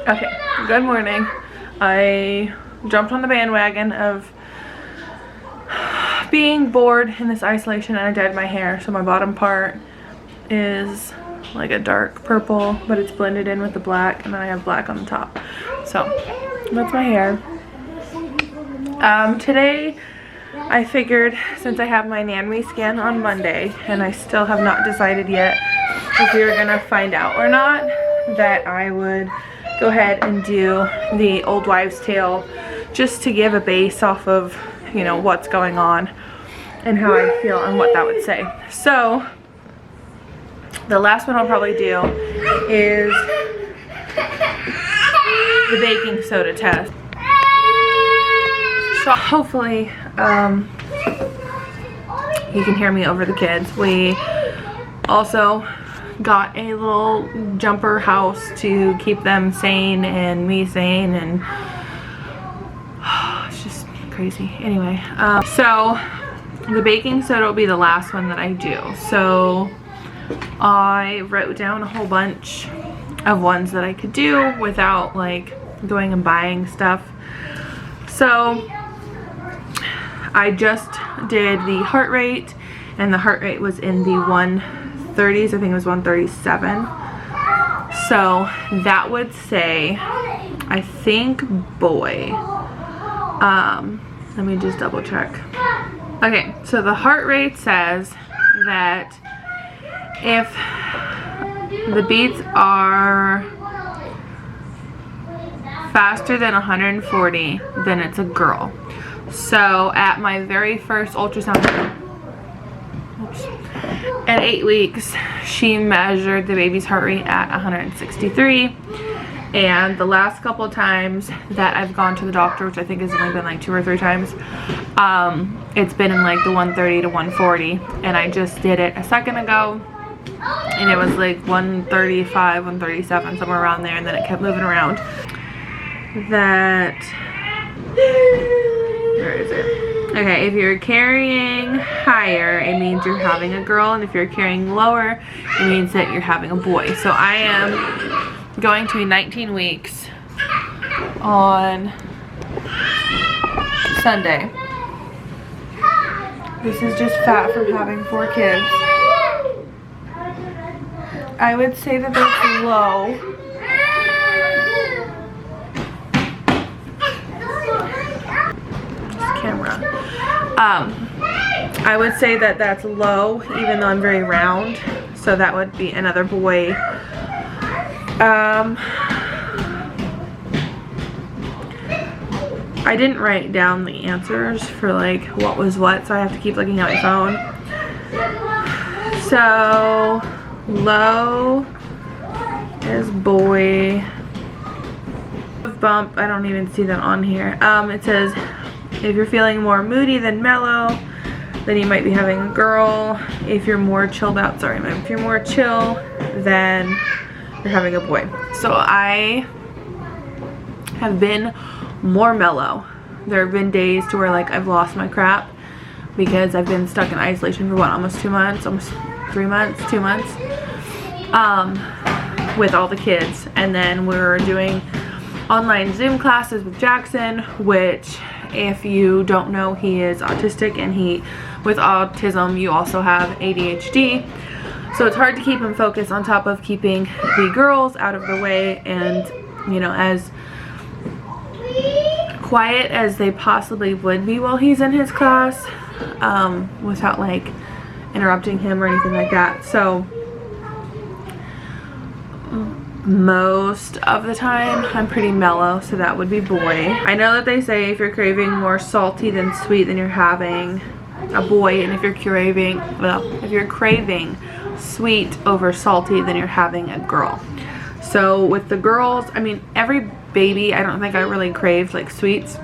Okay, good morning. I jumped on the bandwagon of being bored in this isolation and I dyed my hair. So my bottom part is like a dark purple, but it's blended in with the black, and then I have black on the top. So that's my hair. Today I figured, since I have my NANMI scan on Monday and I still have not decided yet if we were gonna find out or not, that I would go ahead and do the old wives tale, just to give a base off of, you know, what's going on and how I feel and what that would say. So the last one I'll probably do is the baking soda test. So hopefully you can hear me over the kids. We also got a little jumper house to keep them sane and me sane, and it's just crazy. Anyway, so the baking soda will be the last one that I do. So I wrote down a whole bunch of ones that I could do without like going and buying stuff. So I just did the heart rate, and the heart rate was in the 130s. I think it was 137. So that would say, I think, boy. Let me just double check. Okay, so the heart rate says that if the beats are faster than 140, then it's a girl. So at my very first ultrasound, at 8 weeks, she measured the baby's heart rate at 163. And the last couple times that I've gone to the doctor, which I think has only been like 2 or 3 times, it's been in like the 130 to 140. And I just did it a second ago, and it was like 135, 137, somewhere around there, and then it kept moving around. Where is it? Okay, if you're carrying higher, it means you're having a girl, and if you're carrying lower, it means that you're having a boy. So I am going to be 19 weeks on Sunday. This is just fat from having 4 kids. I would say that that's low. Camera. I would say that that's low, even though I'm very round, so that would be another boy. I didn't write down the answers for like what was what, so I have to keep looking at my phone. So low is boy. Bump, I don't even see that on here. It says if you're feeling more moody than mellow, then you might be having a girl. If you're more chilled out, if you're more chill, then you're having a boy. So I have been more mellow. There have been days to where like I've lost my crap because I've been stuck in isolation for what, almost 2 months, almost 3 months, 2 months, with all the kids. And then we're doing online Zoom classes with Jackson, which, if you don't know, he is autistic, and with autism you also have ADHD, so it's hard to keep him focused on top of keeping the girls out of the way and, you know, as quiet as they possibly would be while he's in his class, without like interrupting him or anything like that. So most of the time I'm pretty mellow, so that would be boy. I know that they say if you're craving more salty than sweet, then you're having a boy, and if you're craving sweet over salty, then you're having a girl. So with the girls, I mean, every baby, I don't think I really craved like sweets,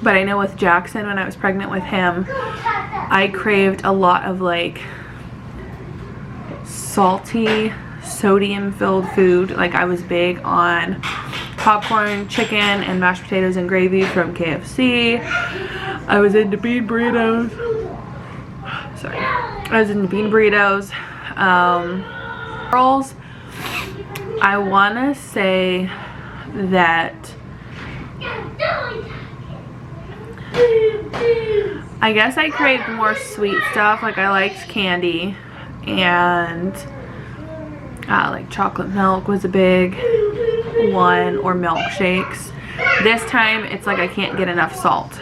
but I know with Jackson, when I was pregnant with him, I craved a lot of like salty, sodium-filled food. Like I was big on popcorn, chicken, and mashed potatoes and gravy from KFC. I was into bean burritos. Sorry. I was into bean burritos. Girls, I want to say that I guess I craved more sweet stuff. Like I liked candy, and like chocolate milk was a big one, or milkshakes. This time it's like I can't get enough salt.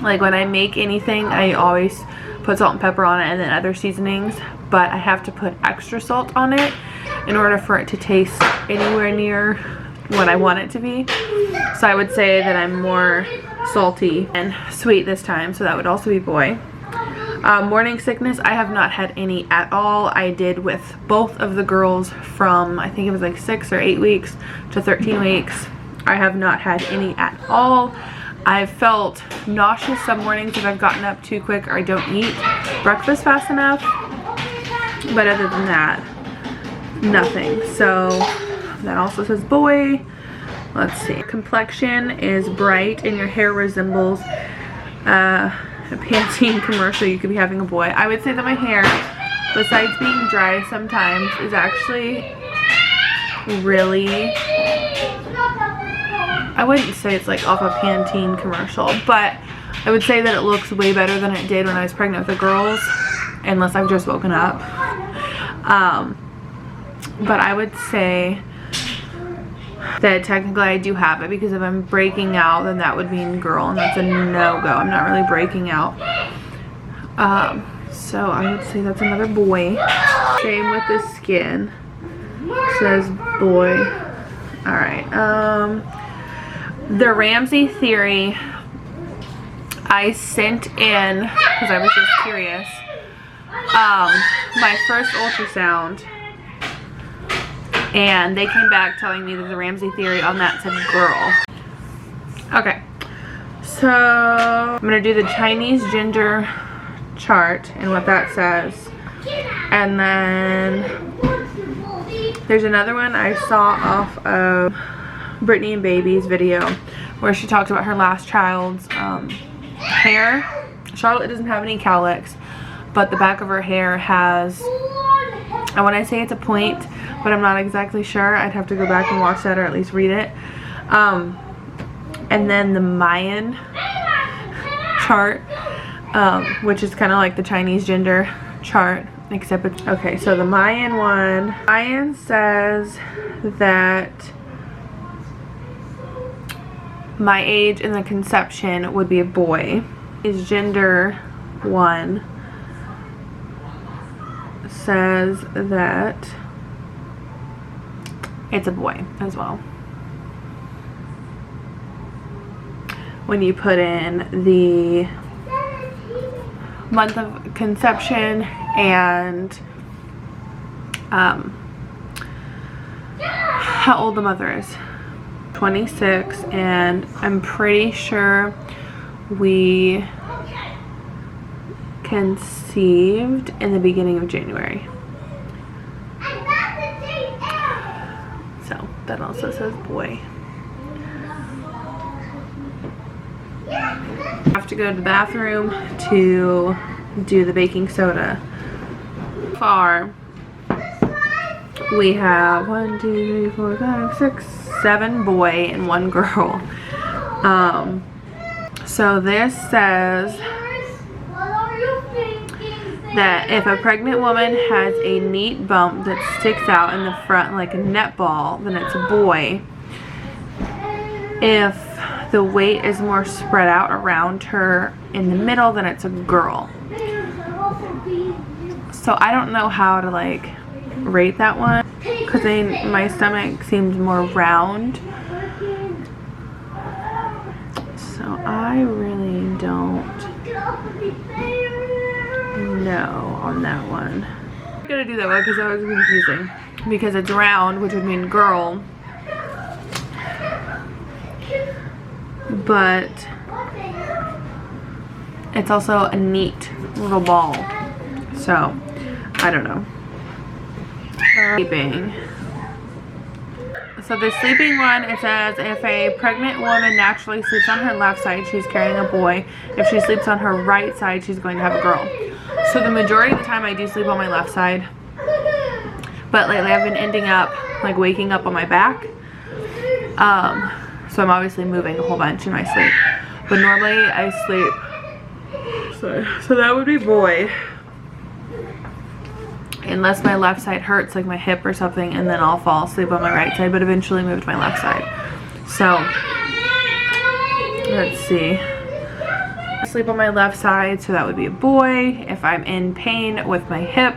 Like when I make anything, I always put salt and pepper on it and then other seasonings, but I have to put extra salt on it in order for it to taste anywhere near what I want it to be. So I would say that I'm more salty and sweet this time, so that would also be boy. Morning sickness, I have not had any at all. I did with both of the girls from, I think it was like 6 or 8 weeks to 13 weeks. I have not had any at all. I've felt nauseous some mornings if I've gotten up too quick or I don't eat breakfast fast enough. But other than that, nothing. So that also says boy. Let's see. Complexion is bright and your hair resembles a Pantene commercial. You could be having a boy. I would say that my hair, besides being dry sometimes, is actually really, I wouldn't say it's like off a Pantene commercial, but I would say that it looks way better than it did when I was pregnant with the girls, unless I've just woken up. But I would say that technically I do have it, because if I'm breaking out, then that would mean girl, and that's a no-go. I'm not really breaking out. So I would say that's another boy. Same with the skin. It says boy. Alright. The Ramsey Theory, I sent in, because I was just curious, my first ultrasound, and they came back telling me that the Ramsey Theory on that said girl. Okay, so I'm going to do the Chinese ginger chart and what that says. And then there's another one I saw off of Brittany and Baby's video where she talked about her last child's hair. Charlotte doesn't have any cowlicks, but the back of her hair has, and when I say it's a point, but I'm not exactly sure. I'd have to go back and watch that, or at least read it. And then the Mayan chart, which is kind of like the Chinese gender chart, except it's, okay, so the Mayan one, Mayan says that my age in the conception would be a boy. His gender one says that it's a boy as well. When you put in the month of conception and how old the mother is. 26, and I'm pretty sure we conceived in the beginning of January. So that also says boy. I have to go to the bathroom to do the baking soda. So far, we have 1, 2, 3, 4, 5, 6, 7 boy and 1 girl. So this says that if a pregnant woman has a neat bump that sticks out in the front like a netball, then it's a boy. If the weight is more spread out around her in the middle, then it's a girl. So I don't know how to like rate that one, because my stomach seemed more round. So I really don't know on that one. I'm gonna do that one because that was confusing, because it's round, which would mean girl, but it's also a neat little ball. So I don't know. Sleeping. So the sleeping one, it says if a pregnant woman naturally sleeps on her left side, she's carrying a boy. If she sleeps on her right side, she's going to have a girl. So the majority of the time I do sleep on my left side, but lately I've been ending up like waking up on my back. So I'm obviously moving a whole bunch in my sleep. But normally I sleep, so that would be boy. Unless my left side hurts, like my hip or something, and then I'll fall asleep on my right side, but eventually move to my left side. So, let's see. I sleep on my left side, so that would be a boy. If I'm in pain with my hip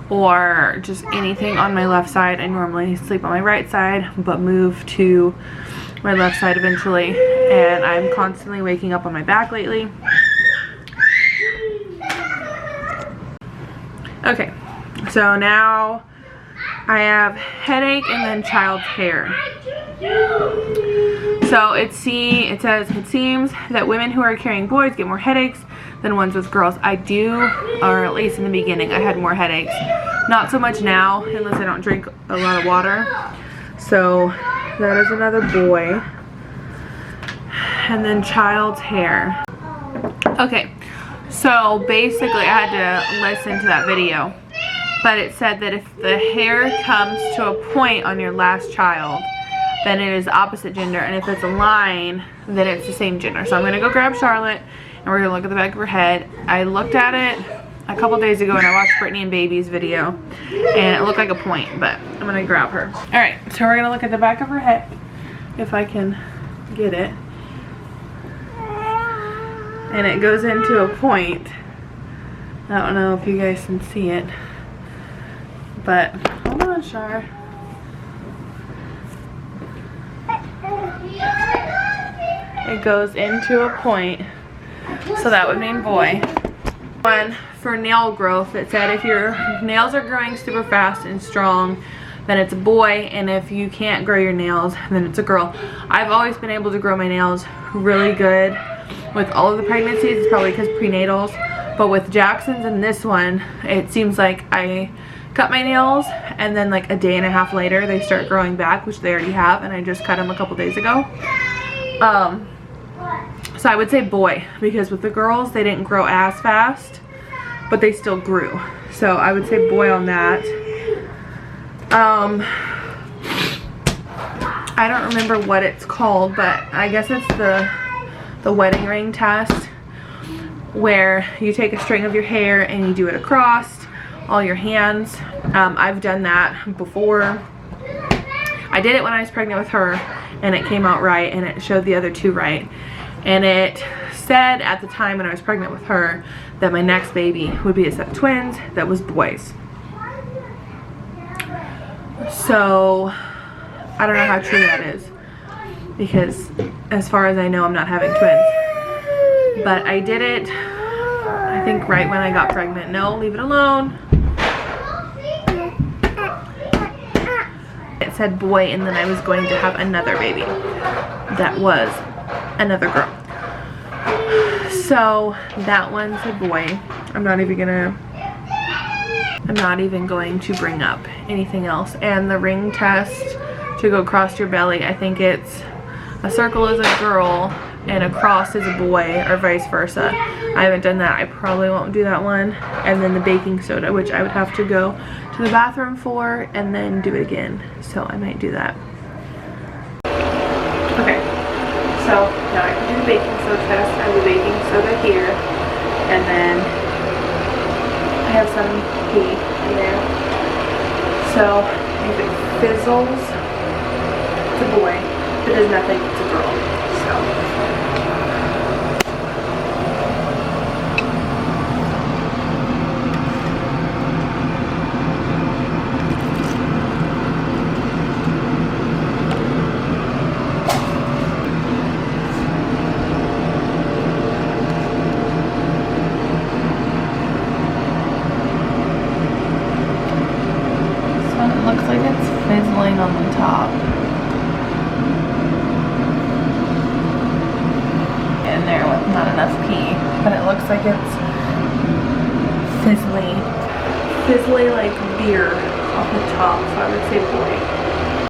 or just anything on my left side, I normally sleep on my right side, but move to my left side eventually. And I'm constantly waking up on my back lately. Okay. So now I have headache and then child's hair. So it says it seems that women who are carrying boys get more headaches than ones with girls. I do, or at least in the beginning, I had more headaches. Not so much now, unless I don't drink a lot of water. So that is another boy. And then child's hair. Okay, so basically I had to listen to that video. But it said that if the hair comes to a point on your last child, then it is opposite gender. And if it's a line, then it's the same gender. So I'm going to go grab Charlotte, and we're going to look at the back of her head. I looked at it a couple days ago, and I watched Brittany and Baby's video. And it looked like a point, but I'm going to grab her. Alright, so we're going to look at the back of her head, if I can get it. And it goes into a point. I don't know if you guys can see it. But, hold on, Char. It goes into a point, so that would mean boy. One, for nail growth, it said if your nails are growing super fast and strong, then it's a boy, and if you can't grow your nails, then it's a girl. I've always been able to grow my nails really good with all of the pregnancies. It's probably because prenatals, but with Jackson's and this one, it seems like I cut my nails and then like a day and a half later they start growing back, which they already have, and I just cut them a couple days ago. So I would say boy, because with the girls they didn't grow as fast, but they still grew. So I would say boy on that. I don't remember what it's called, but I guess it's the wedding ring test, where you take a string of your hair and you do it across all your hands. I've done that before. I did it when I was pregnant with her, and it came out right, and it showed the other two right. And it said at the time when I was pregnant with her that my next baby would be a set of twins that was boys. So I don't know how true that is, because as far as I know, I'm not having twins. But I did it, I think, right when I got pregnant. No, leave it alone. It said boy, and then I was going to have another baby that was another girl. So that one's a boy. I'm not even going to bring up anything else. And the ring test to go across your belly, I think it's a circle is a girl and a cross is a boy, or vice versa. I haven't done that. I probably won't do that one. And then the baking soda, which I would have to go to the bathroom for and then do it again. So I might do that. Okay, so now I can do the baking soda test. I have the baking soda here, and then I have some pee in there. So if it fizzles, it's a boy. If it does nothing, it's a girl. So. Looks like it's fizzling on the top. And there was not enough pee, but it looks like it's fizzly like beer on the top, so I would say boy.